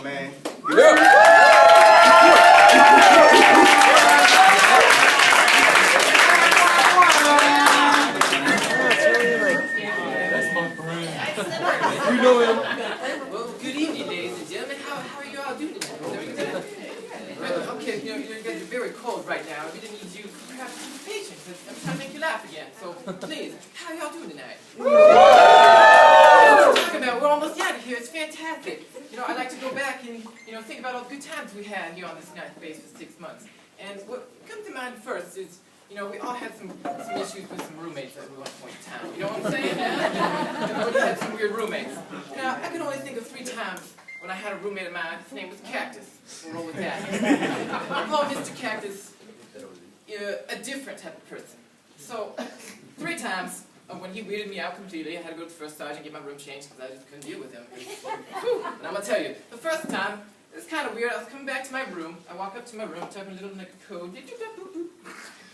Man. You know him. Well, good evening, ladies and gentlemen. How are you all doing tonight? Okay, you guys are very cold right now. We didn't need you perhaps to be patient. I'm trying to make you laugh again. So, please, how are y'all doing tonight? What are you talking about? We're almost out of here. It's fantastic. You know, I like to go back and, think about all the good times we had here on this nice base for 6 months. And what comes to mind first is, we all had some issues with some roommates at one point in time. You know what I'm saying? Everybody had some weird roommates. Now, I can only think of 3 times when I had a roommate of mine. His name was Cactus. We'll roll with that. I call Mr. Cactus a different type of person. So, 3 times when he weirded me out completely, I had to go to the first sergeant and get my room changed because I just couldn't deal with him. And I'm going to tell you, the first time, it was kind of weird. I was coming back to my room. I walk up to my room, type a little code.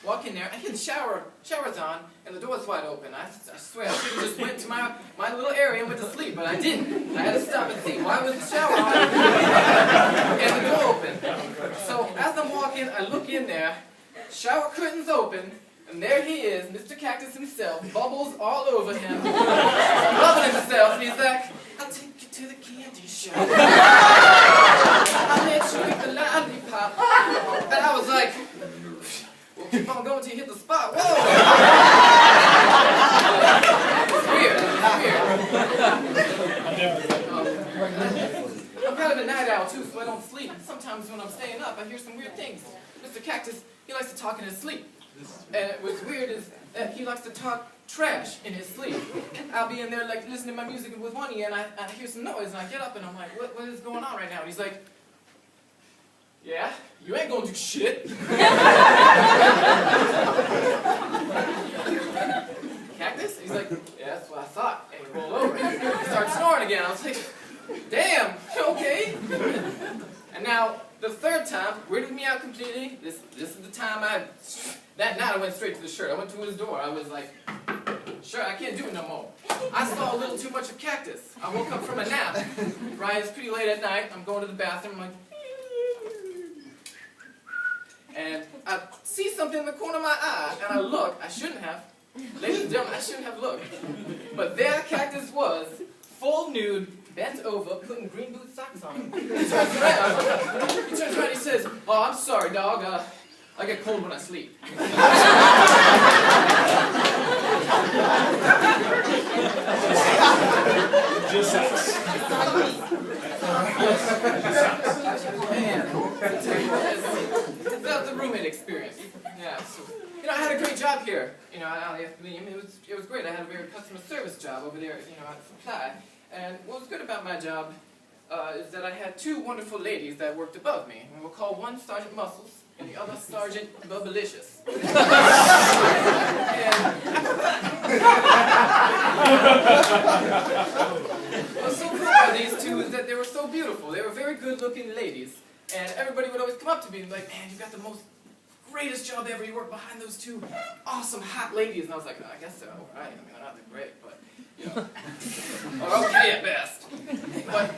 Walk in there, I hear the shower's on, and the door's wide open. I swear, I should have just went to my little area and went to sleep, but I didn't. I had to stop and think, why was the shower on and the door open? So as I'm walking, I look in there, shower curtains open, and there he is, Mr. Cactus himself, bubbles all over him, loving himself, and he's like, I'll take you to the candy shop. I'll let you eat the lollipop. And I was like, well, keep on going till you hit the spot. Whoa! It's weird. I'm kind of a night owl too, so I don't sleep. Sometimes when I'm staying up, I hear some weird things. Mr. Cactus, he likes to talk in his sleep. And what's weird is that he likes to talk trash in his sleep. I'll be in there like listening to my music with one ear, and I hear some noise, and I get up and I'm like, what is going on right now? And he's like, yeah, you ain't gonna do shit. Cactus? He's like, yeah, that's what I thought. And he rolled over. He started snoring again. I was like, damn, okay. And now, the third time, weirded me out completely. This is the time that night I went straight to the shirt. I went to his door. I was like, sure, I can't do it no more. I saw a little too much of Cactus. I woke up from a nap. Right, it's pretty late at night. I'm going to the bathroom. I'm like, and I see something in the corner of my eye, and I look. I shouldn't have. Ladies and gentlemen, I shouldn't have looked. But there Cactus was, full nude, bent over, putting green boot socks on. He turns around, he says, oh, I'm sorry, dog. I get cold when I sleep. Just sex. That's the roommate experience. Yeah, so, I had a great job here. It was great. I had a very customer service job over there, at Supply. And what was good about my job is that I had 2 wonderful ladies that worked above me. And we'll call one Sergeant Muscles and the other Sergeant Bubblicious. What's so cool about these 2 is that they were so beautiful. They were very good-looking ladies. And everybody would always come up to me and be like, man, you got the most greatest job ever. You work behind those 2 awesome, hot ladies. And I was like, I guess they're all right. I mean, they're not that great, but, or okay at best. But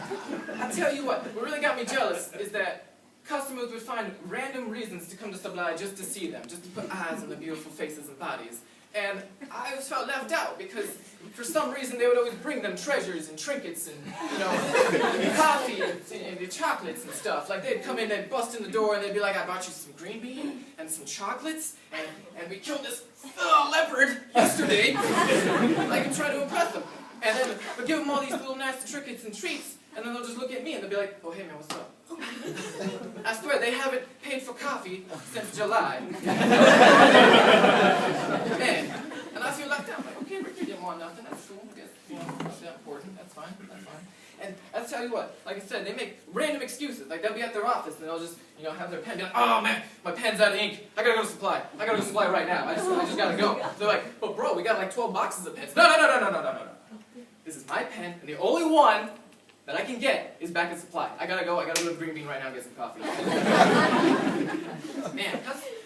I tell you what really got me jealous is that customers would find random reasons to come to Supply just to see them, just to put eyes on the beautiful faces and bodies. And I always felt left out because for some reason they would always bring them treasures and trinkets and, coffee and chocolates and stuff. Like they'd come in, they'd bust in the door and they'd be like, I bought you some green bean and some chocolates and we killed this leopard yesterday. Like and try to impress them. And then we'd give them all these little nice trinkets and treats and then they'll just look at me and they'll be like, oh hey man, what's up? I swear, they haven't paid for coffee since July. Man, and I feel left out. I'm like, okay, Richter didn't want nothing. That's cool. I guess, not that important. That's fine. That's fine. And I'll tell you what, like I said, they make random excuses. Like, they'll be at their office, and they'll just, have their pen, be like, oh, man, my pen's out of ink. I gotta go to Supply. I gotta go to Supply right now. I just gotta go. They're like, but bro, we got like 12 boxes of pens. No. This is my pen, and the only one that I can get is back at Supply. I gotta go to Green Bean right now and get some coffee. Man,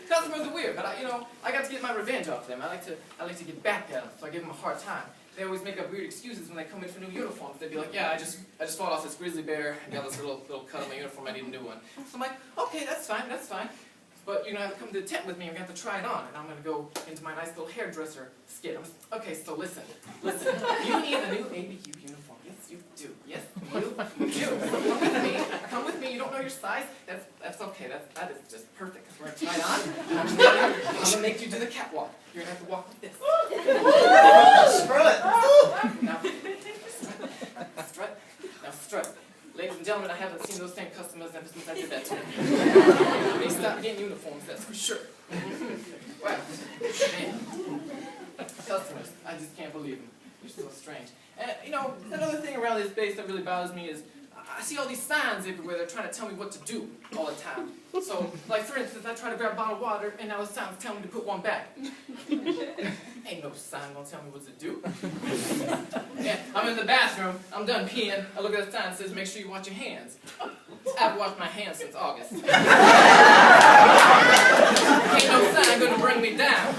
customers are weird, but I got to get my revenge off them. I like to get back at them, so I give them a hard time. they always make up weird excuses when they come in for new uniforms. They'd be like, yeah, I just fought off this grizzly bear and got this little cut on my uniform, I need a new one. So I'm like, okay, that's fine. But you're going to have to come to the tent with me and we have to try it on. And I'm going to go into my nice little hairdresser skit. Okay, so listen. You need a new ABU uniform. Yes, you do. Yes, you do. So come with me. You don't know your size? That's okay. That is just perfect. Because we're going to try it on. And I'm going to make you do the catwalk. You're going to have to walk like this. Strut. Now strut. Ladies and gentlemen, I haven't seen those same customers ever since I did that to them. They stopped getting uniforms, that's for sure. Wow, man. Customers, I just can't believe them. They're so strange. And, you know, another thing around this base that really bothers me is I see all these signs everywhere. They're trying to tell me what to do all the time. So, like for instance, I try to grab a bottle of water, and now the sign's telling me to put one back. Ain't no sign gonna tell me what to do. Yeah, I'm in the bathroom. I'm done peeing. I look at the sign that says, "Make sure you wash your hands." I've washed my hands since August. Ain't no sign gonna bring me down.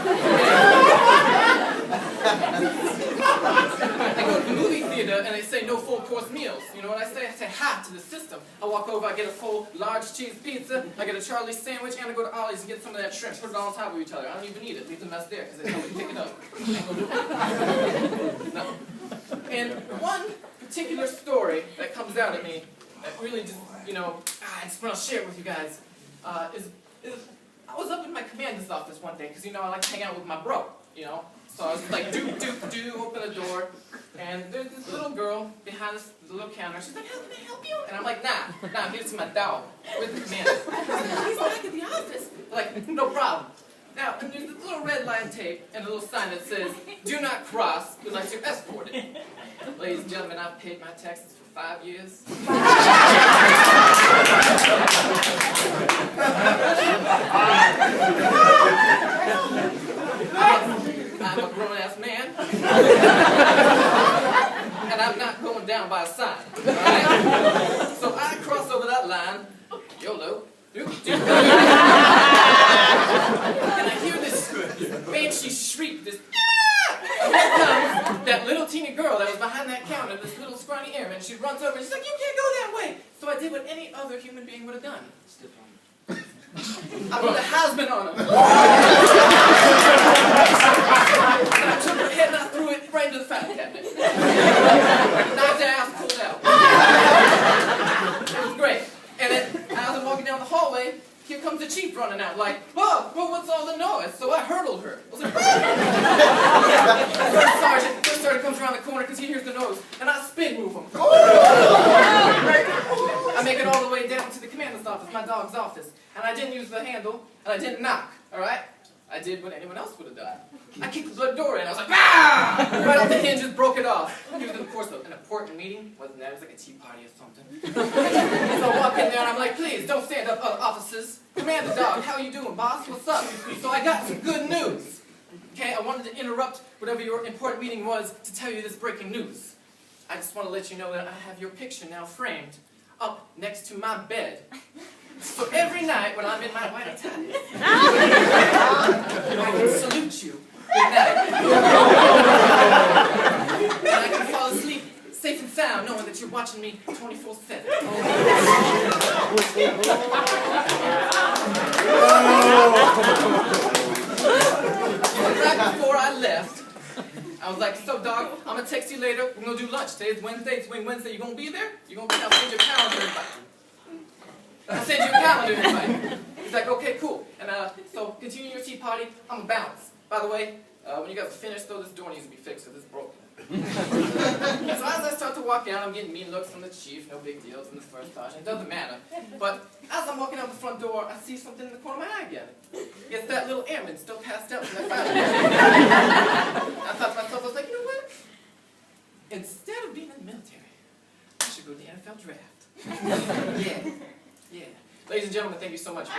I go to the movie theater and they say no full course meals. You know what I say? I say hi to the system. I walk over, I get a full large cheese pizza, I get a Charlie's sandwich, and I go to Ollie's and get some of that shrimp. Put it all on top of each other. I don't even eat it. Leave the mess there because they tell me to pick it up. I ain't gonna do it. No. And one particular story that comes out at me that really just, you know, I just want to share it with you guys is I was up in my commander's office one day because, you know, I like to hang out with my bro, you know. So I was like, do, open the door, and there's this little girl behind this little counter. She's like, how can I help you? And I'm like, nah, I'm here to see my dog. Where's the commander? He's back at the office. They're like, no problem. Now, and there's this little red line tape and a little sign that says, do not cross unless you're escorted. Ladies and gentlemen, I've paid my taxes for 5 years. I'm a grown-ass man, and I'm not going down by a sign, right? So I cross over that line, YOLO, and I hear this banshee shriek, this, and here comes that little teeny girl that was behind that counter, this little scrawny airman. She runs over and she's like, you can't go that way. So I did what any other human being would have done. I put a has-been on him. And I took her head and I threw it right into the file cabinet. Knocked her ass, pulled out. It was great. And then as I'm walking down the hallway, here comes the chief running out like, whoa, what's all the noise? So I hurdled her. I was like, First sergeant comes around the corner because he hears the noise, and I spin move him. I make it all the way down to the commander's office, my dog's office. And I didn't use the handle, and I didn't knock, alright? I did what anyone else would have done. I kicked the blood door in, I was like, ah! Right off the hinges, broke it off. It was, of course, an important meeting. Wasn't that? It was like a tea party or something. So I walk in there, and I'm like, please, don't stand up, officers. Commander dog, how you doing, boss? What's up? So I got some good news. Okay, I wanted to interrupt whatever your important meeting was to tell you this breaking news. I just want to let you know that I have your picture now framed up next to my bed. So every night when I'm in my white tie, I can salute you good night. And I can fall asleep safe and sound knowing that you're watching me 24/7. Right before I left, I was like, so dog, I'm going to text you later. We're going to do lunch. Today's Wednesday. It's Wednesday. You going to be there? You going to be there? I'll send you a calendar invite. I'll send you a calendar invite. He's like, okay, cool. And so continue your tea party. I'm going to bounce. By the way, when you guys are finished, though, this door needs to be fixed because it's broken. So as I start to walk out, I'm getting mean looks from the chief. No big deal. It's in the first sergeant. It doesn't matter. But as I'm walking out the front door, I see something in the corner of my eye again. It's that little airman still passed out from that fire. I thought to myself, I was like, you know what? Instead of being in the military, I should go to the NFL draft. Yeah. Ladies and gentlemen, thank you so much for